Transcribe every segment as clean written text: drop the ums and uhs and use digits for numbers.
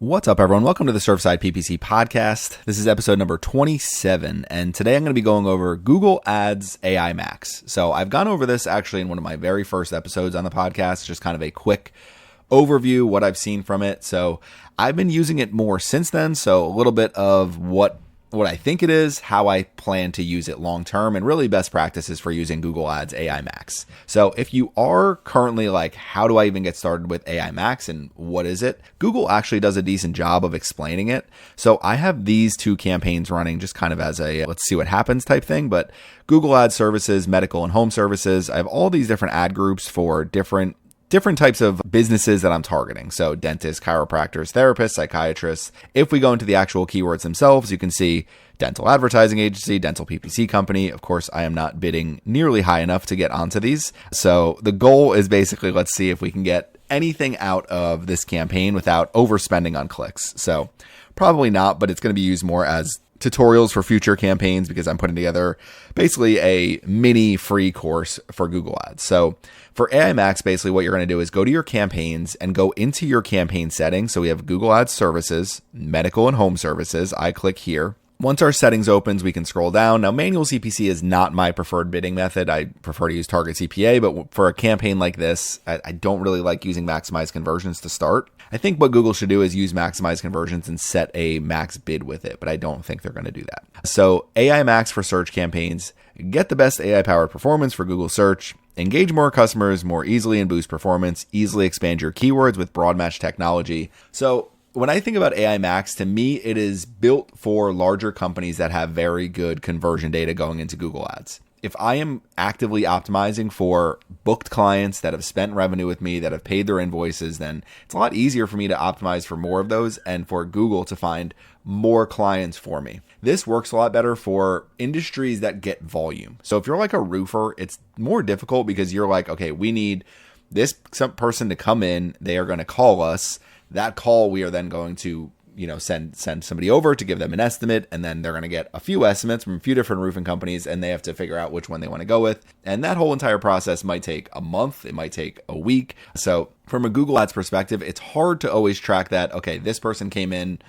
What's up, everyone? Welcome to the Surfside PPC podcast. This is episode number 27, and today I'm going to be going over Google Ads AI Max. So I've gone over this actually in one of my very first episodes on the podcast, just kind of a quick overview, what I've seen from it. So I've been using it more since then, so a little bit of what I think it is, how I plan to use it long term, and really best practices for using Google Ads AI Max. So if you are currently like, how do I even get started with AI Max and what is it? Google actually does a decent job of explaining it. So I have these two campaigns running just kind of as a let's see what happens type thing, but Google Ads services, medical and home services. I have all these different ad groups for different types of businesses that I'm targeting. So dentists, chiropractors, therapists, psychiatrists. If we go into the actual keywords themselves, you can see dental advertising agency, dental PPC company. Of course, I am not bidding nearly high enough to get onto these. So the goal is basically, let's see if we can get anything out of this campaign without overspending on clicks. So probably not, but it's going to be used more as tutorials for future campaigns because I'm putting together basically a mini free course for Google Ads. So for AI Max, basically what you're going to do is go to your campaigns and go into your campaign settings. So we have Google Ads services, medical and home services. I click here. Once our settings opens, we can scroll down. Now, manual CPC is not my preferred bidding method. I prefer to use target CPA, but for a campaign like this, I don't really like using maximize conversions to start. I think what Google should do is use maximize conversions and set a max bid with it, but I don't think they're going to do that. So AI Max for search campaigns, get the best AI-powered performance for Google search, engage more customers more easily and boost performance, easily expand your keywords with broad match technology. So when I think about AI Max, to me, it is built for larger companies that have very good conversion data going into Google Ads. If I am actively optimizing for booked clients that have spent revenue with me, that have paid their invoices, then it's a lot easier for me to optimize for more of those and for Google to find more clients for me. This works a lot better for industries that get volume. So if you're like a roofer, it's more difficult because you're like, okay, we need this person to come in. They are going to call us. That call, we are then going to, send somebody over to give them an estimate, and then they're going to get a few estimates from a few different roofing companies, and they have to figure out which one they want to go with. And that whole entire process might take a month. It might take a week. So from a Google Ads perspective, it's hard to always track that, okay, this person came in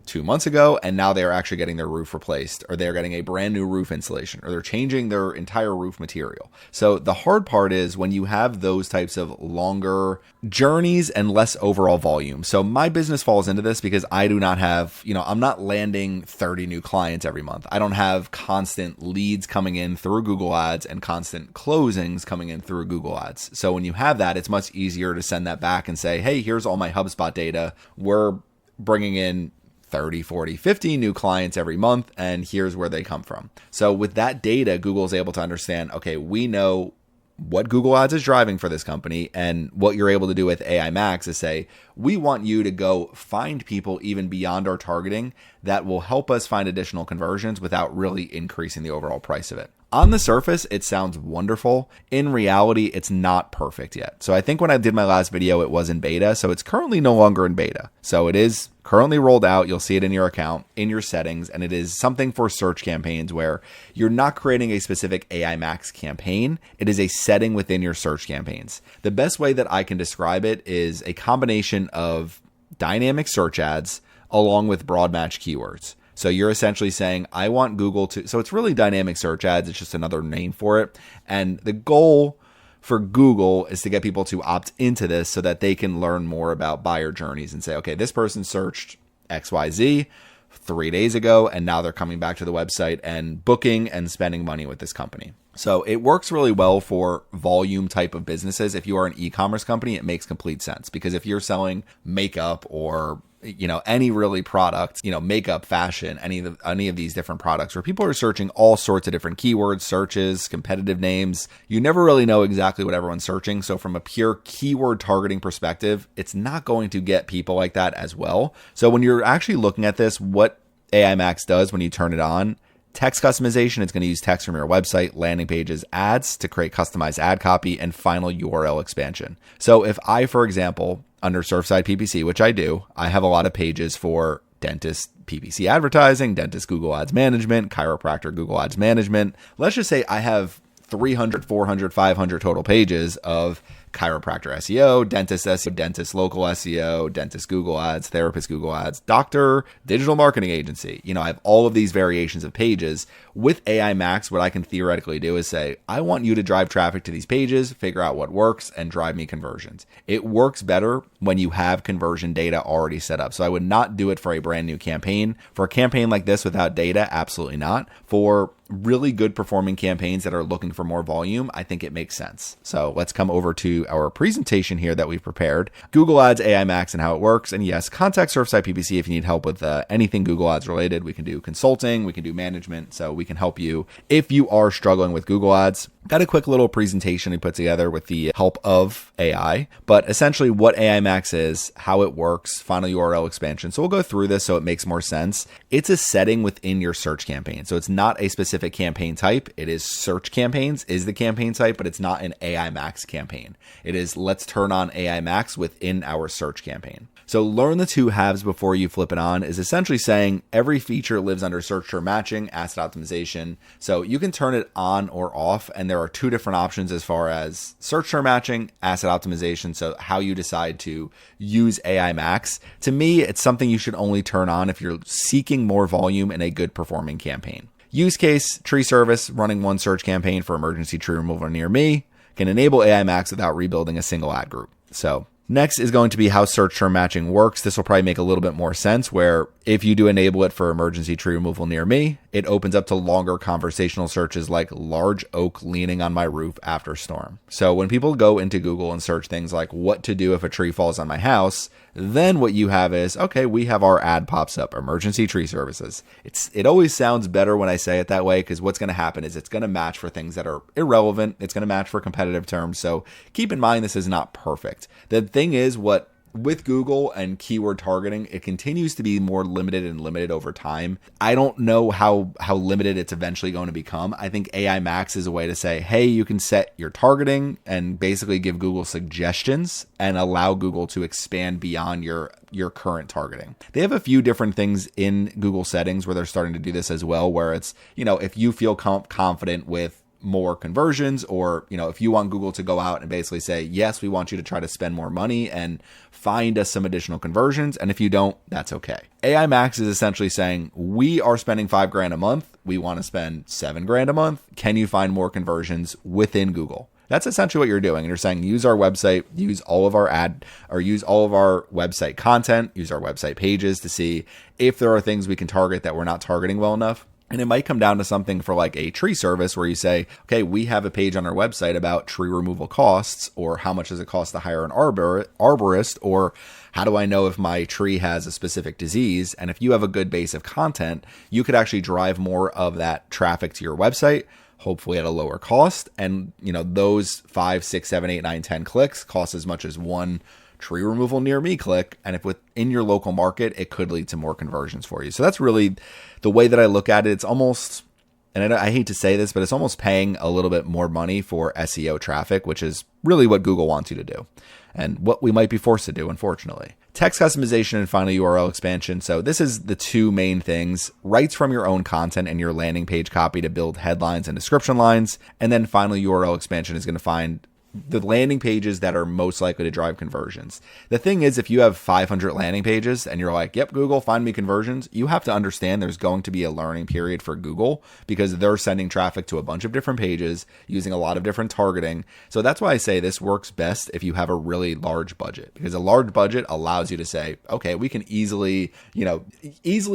2 months ago, and now they're actually getting their roof replaced, or they're getting a brand new roof installation, or they're changing their entire roof material. So the hard part is when you have those types of longer journeys and less overall volume. So my business falls into this because I do not have, I'm not landing 30 new clients every month. I don't have constant leads coming in through Google Ads and constant closings coming in through Google Ads. So when you have that, it's much easier to send that back and say, hey, here's all my HubSpot data. We're bringing in 30, 40, 50 new clients every month, and here's where they come from. So with that data, Google is able to understand, okay, we know what Google Ads is driving for this company, and what you're able to do with AI Max is say, we want you to go find people even beyond our targeting that will help us find additional conversions without really increasing the overall price of it. On the surface, it sounds wonderful. In reality, it's not perfect yet. So I think when I did my last video, it was in beta. So it's currently no longer in beta. So it is currently rolled out. You'll see it in your account, in your settings, and it is something for search campaigns where you're not creating a specific AI Max campaign. It is a setting within your search campaigns. The best way that I can describe it is a combination of dynamic search ads along with broad match keywords. So you're essentially saying, I want Google to, so it's really dynamic search ads. It's just another name for it. And the goal for Google is to get people to opt into this so that they can learn more about buyer journeys and say, okay, this person searched XYZ 3 days ago, and now they're coming back to the website and booking and spending money with this company. So it works really well for volume type of businesses. If you are an e-commerce company, it makes complete sense because if you're selling makeup or any really product, makeup, fashion, any of these different products where people are searching all sorts of different keywords, searches, competitive names, you never really know exactly what everyone's searching. So from a pure keyword targeting perspective, it's not going to get people like that as well. So when you're actually looking at this, what AI Max does when you turn it on, text customization, it's going to use text from your website, landing pages, ads to create customized ad copy, and final URL expansion. So if I, for example, under Surfside PPC, which I do, I have a lot of pages for dentist PPC advertising, dentist Google Ads management, chiropractor Google Ads management. Let's just say I have 300, 400, 500 total pages of chiropractor SEO, dentist SEO, dentist local SEO, dentist Google ads, therapist Google ads, doctor, digital marketing agency. I have all of these variations of pages. With AI Max, what I can theoretically do is say, I want you to drive traffic to these pages, figure out what works, and drive me conversions. It works better when you have conversion data already set up. So I would not do it for a brand new campaign. For a campaign like this without data, absolutely not. For really good performing campaigns that are looking for more volume, I think it makes sense. So let's come over to our presentation here that we've prepared. Google Ads, AI Max, and how it works. And yes, contact Surfside PPC if you need help with anything Google Ads related. We can do consulting, we can do management. So we can help you if you are struggling with Google Ads. Got a quick little presentation we put together with the help of AI, but essentially what AI Max is, how it works, final URL expansion. So we'll go through this so it makes more sense. It's a setting within your search campaign. So it's not a specific campaign type. It is search campaigns is the campaign type, but it's not an AI Max campaign. It is let's turn on AI Max within our search campaign. So learn the two halves before you flip it on is essentially saying every feature lives under search term matching, asset optimization. So you can turn it on or off, and there are two different options as far as search term matching, asset optimization. So how you decide to use AI Max. To me, it's something you should only turn on if you're seeking more volume in a good performing campaign. Use case, tree service, running one search campaign for emergency tree removal near me can enable AI Max without rebuilding a single ad group. So next is going to be how search term matching works. This will probably make a little bit more sense where if you do enable it for emergency tree removal near me, it opens up to longer conversational searches like large oak leaning on my roof after storm. So when people go into Google and search things like what to do if a tree falls on my house, then what you have is, okay, we have our ad pops up, emergency tree services. It always sounds better when I say it that way because what's going to happen is it's going to match for things that are irrelevant. It's going to match for competitive terms. So keep in mind, this is not perfect. The thing is with Google and keyword targeting, it continues to be more limited and limited over time. I don't know how limited it's eventually going to become. I think AI Max is a way to say, hey, you can set your targeting and basically give Google suggestions and allow Google to expand beyond your current targeting. They have a few different things in Google settings where they're starting to do this as well, where it's, if you feel confident with more conversions, or if you want Google to go out and basically say, yes, we want you to try to spend more money and find us some additional conversions, and if you don't, that's okay. AI Max is essentially saying, we are spending $5,000 a month, we want to spend $7,000 a month, can you find more conversions within Google? That's essentially what you're doing. And you're saying, use our website, use all of our website content, use our website pages to see if there are things we can target that we're not targeting well enough. And it might come down to something for like a tree service where you say, okay, we have a page on our website about tree removal costs, or how much does it cost to hire an arborist, or how do I know if my tree has a specific disease? And if you have a good base of content, you could actually drive more of that traffic to your website, hopefully at a lower cost. And those 5, 6, 7, 8, 9, 10 clicks cost as much as one tree removal near me click. And if within your local market, it could lead to more conversions for you. So that's really the way that I look at it. It's almost, and I hate to say this, but it's almost paying a little bit more money for SEO traffic, which is really what Google wants you to do and what we might be forced to do, unfortunately. Text customization and final URL expansion. So this is the two main things: writes from your own content and your landing page copy to build headlines and description lines. And then final URL expansion is going to find the landing pages that are most likely to drive conversions. The thing is, if you have 500 landing pages and you're like, yep, Google, find me conversions, you have to understand there's going to be a learning period for Google because they're sending traffic to a bunch of different pages using a lot of different targeting. So that's why I say this works best if you have a really large budget, because a large budget allows you to say, okay, we can easily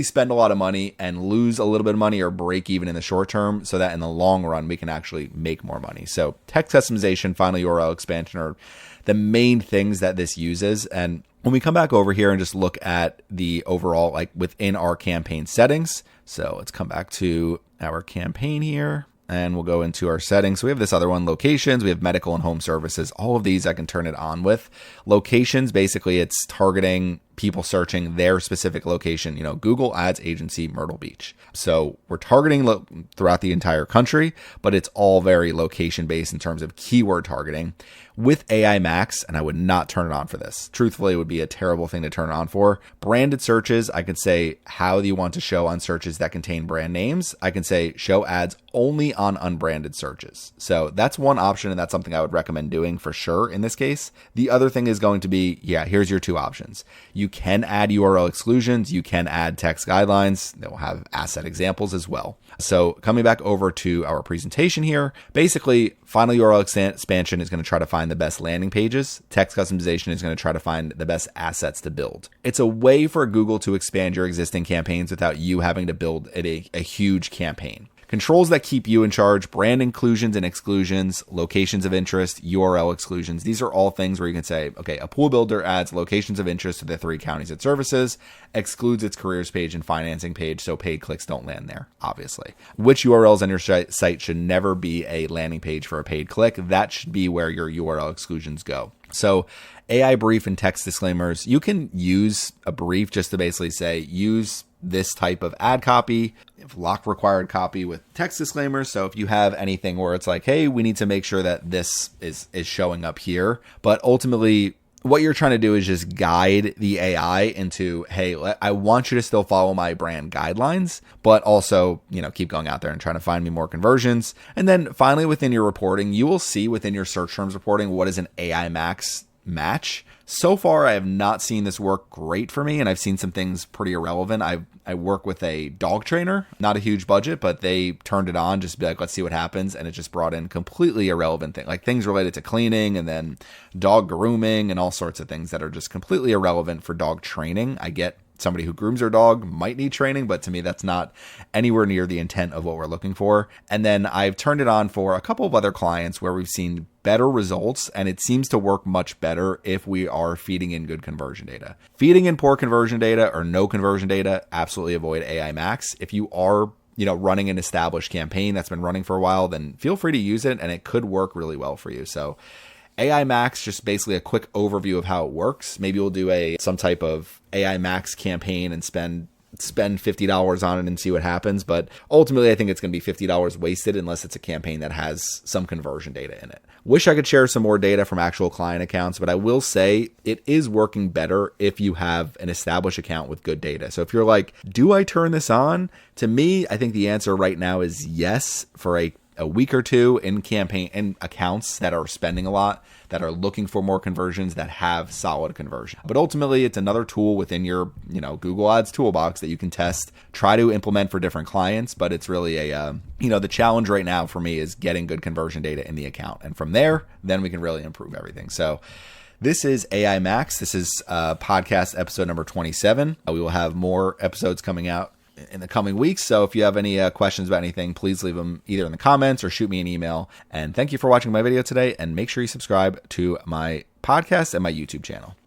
spend a lot of money and lose a little bit of money or break even in the short term, so that in the long run, we can actually make more money. So text customization, final URL expansion are the main things that this uses. And when we come back over here and just look at the overall, like within our campaign settings, so let's come back to our campaign here and we'll go into our settings. So we have this other one, locations, we have medical and home services. All of these I can turn it on with. Locations, basically it's targeting people searching their specific location, Google Ads Agency, Myrtle Beach. So we're targeting throughout the entire country, but it's all very location based in terms of keyword targeting. With AI Max, and I would not turn it on for this. Truthfully, it would be a terrible thing to turn it on for. Branded searches, I could say, how do you want to show on searches that contain brand names? I can say show ads only on unbranded searches. So that's one option, and that's something I would recommend doing for sure in this case. The other thing is going to be, here's your two options. You can add URL exclusions. You can add text guidelines. They'll have asset examples as well. So coming back over to our presentation here, basically, final URL expansion is going to try to find the best landing pages. Text customization is going to try to find the best assets to build. It's a way for Google to expand your existing campaigns without you having to build a huge campaign. Controls that keep you in charge, brand inclusions and exclusions, locations of interest, URL exclusions. These are all things where you can say, okay, a pool builder adds locations of interest to the 3 counties it services, excludes its careers page and financing page, so paid clicks don't land there, obviously. Which URLs on your site should never be a landing page for a paid click? That should be where your URL exclusions go. So AI brief and text disclaimers, you can use a brief just to basically say, use this type of ad copy, lock required copy with text disclaimers. So if you have anything where it's like, hey, we need to make sure that this is showing up here, but ultimately what you're trying to do is just guide the AI into, hey, I want you to still follow my brand guidelines, but also, keep going out there and trying to find me more conversions. And then finally, within your reporting, you will see within your search terms reporting, what is an AI Max match. So far, I have not seen this work great for me, and I've seen some things pretty irrelevant. I work with a dog trainer, not a huge budget, but they turned it on just to be like, let's see what happens, and it just brought in completely irrelevant things, like things related to cleaning and then dog grooming and all sorts of things that are just completely irrelevant for dog training. I get somebody who grooms their dog might need training, but to me, that's not anywhere near the intent of what we're looking for. And then I've turned it on for a couple of other clients where we've seen better results, and it seems to work much better if we are feeding in good conversion data. Feeding in poor conversion data or no conversion data, absolutely avoid AI Max. If you are running an established campaign that's been running for a while, then feel free to use it, and it could work really well for you. So AI Max, just basically a quick overview of how it works. Maybe we'll do some type of AI Max campaign and spend $50 on it and see what happens. But ultimately, I think it's going to be $50 wasted unless it's a campaign that has some conversion data in it. Wish I could share some more data from actual client accounts, but I will say it is working better if you have an established account with good data. So if you're like, do I turn this on? To me, I think the answer right now is yes for a week or two in campaign and accounts that are spending a lot, that are looking for more conversions, that have solid conversion. But ultimately, it's another tool within your, Google Ads toolbox that you can test, try to implement for different clients. But it's really the challenge right now for me is getting good conversion data in the account. And from there, then we can really improve everything. So this is AI Max. This is podcast episode number 27. We will have more episodes coming out in the coming weeks. So if you have any questions about anything, please leave them either in the comments or shoot me an email. And thank you for watching my video today. And make sure you subscribe to my podcast and my YouTube channel.